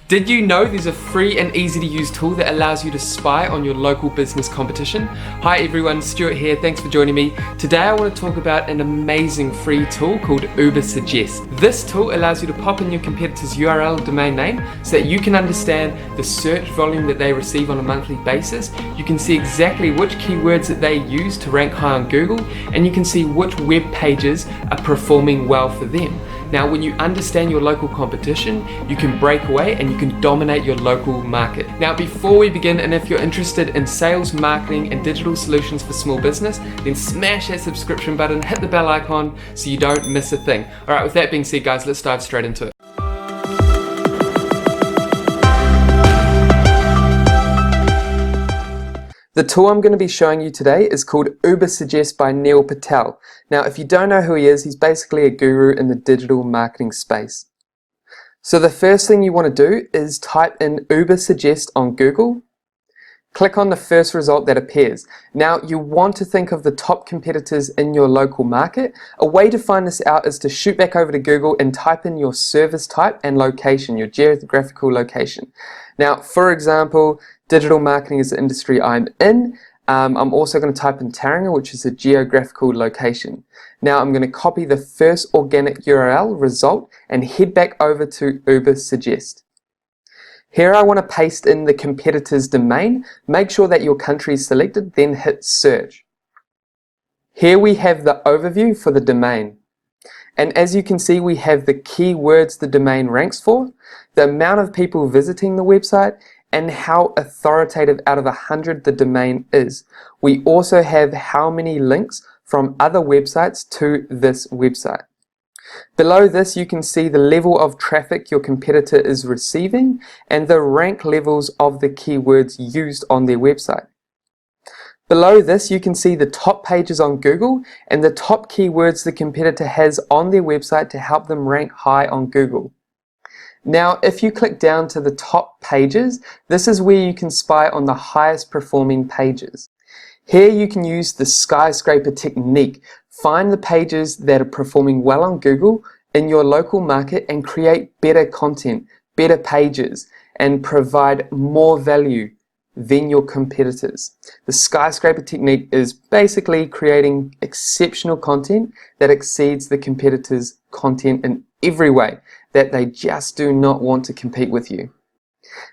Did you know there's a free and easy to use tool that allows you to spy on your local business competition? Hi everyone, Stuart here, thanks for joining me. Today I want to talk about an amazing free tool called Ubersuggest. This tool allows you to pop in your competitor's URL domain name so that you can understand the search volume that they receive on a monthly basis. You can see exactly which keywords that they use to rank high on Google, and you can see which web pages are performing well for them. Now, when you understand your local competition, you can break away and you can dominate your local market. Now, before we begin, and if you're interested in sales, marketing, and digital solutions for small business, then smash that subscription button, hit the bell icon so you don't miss a thing. All right, with that being said, guys, let's dive straight into it. The tool I'm going to be showing you today is called Ubersuggest by Neil Patel. Now, if you don't know who he is, he's basically a guru in the digital marketing space. So the first thing you want to do is type in Ubersuggest on Google. Click on the first result that appears. Now, you want to think of the top competitors in your local market. A way to find this out is to shoot back over to Google and type in your service type and location, your geographical location. Now, for example, digital marketing is the industry I'm in. I'm also going to type in Taringa, which is a geographical location. Now I'm going to copy the first organic URL result and head back over to Ubersuggest. Here I want to paste in the competitor's domain. Make sure that your country is selected, then hit search. Here we have the overview for the domain. And as you can see, we have the keywords the domain ranks for, the amount of people visiting the website, and how authoritative out of 100 the domain is. We also have how many links from other websites to this website. Below this, you can see the level of traffic your competitor is receiving and the rank levels of the keywords used on their website. Below this, you can see the top pages on Google and the top keywords the competitor has on their website to help them rank high on Google. Now, if you click down to the top pages, this is where you can spy on the highest performing pages. Here you can use the skyscraper technique. Find the pages that are performing well on Google in your local market and create better content, better pages, and provide more value than your competitors. The skyscraper technique is basically creating exceptional content that exceeds the competitors' content in every way, that they just do not want to compete with you.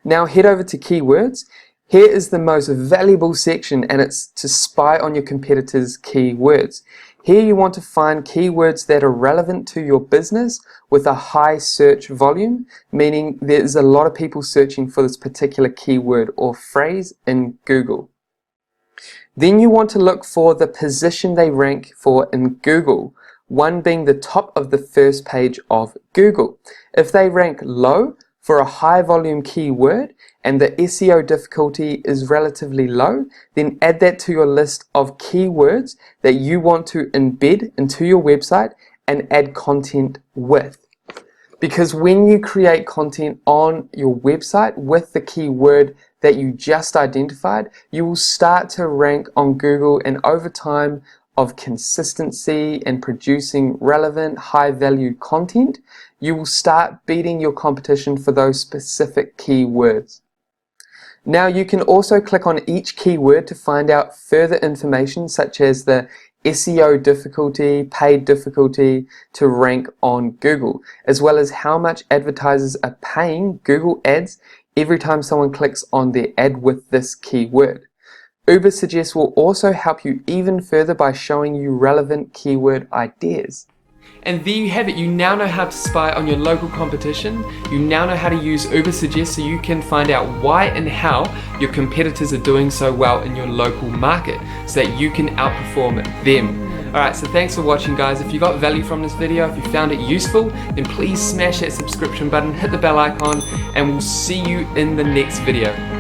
Now head over to keywords. Here is the most valuable section, and it's to spy on your competitors' keywords. Here you want to find keywords that are relevant to your business with a high search volume, meaning there's a lot of people searching for this particular keyword or phrase in Google. Then you want to look for the position they rank for in Google, one being the top of the first page of Google. If they rank low for a high volume keyword and the SEO difficulty is relatively low, then add that to your list of keywords that you want to embed into your website and add content with. Because when you create content on your website with the keyword that you just identified, you will start to rank on Google, and over time of consistency and producing relevant, high-value content, you will start beating your competition for those specific keywords. Now you can also click on each keyword to find out further information such as the SEO difficulty, paid difficulty to rank on Google, as well as how much advertisers are paying Google ads every time someone clicks on their ad with this keyword. Ubersuggest will also help you even further by showing you relevant keyword ideas. And there you have it. You now know how to spy on your local competition. You now know how to use Ubersuggest so you can find out why and how your competitors are doing so well in your local market so that you can outperform them. Alright, so thanks for watching, guys. If you got value from this video, if you found it useful, then please smash that subscription button, hit the bell icon, and we'll see you in the next video.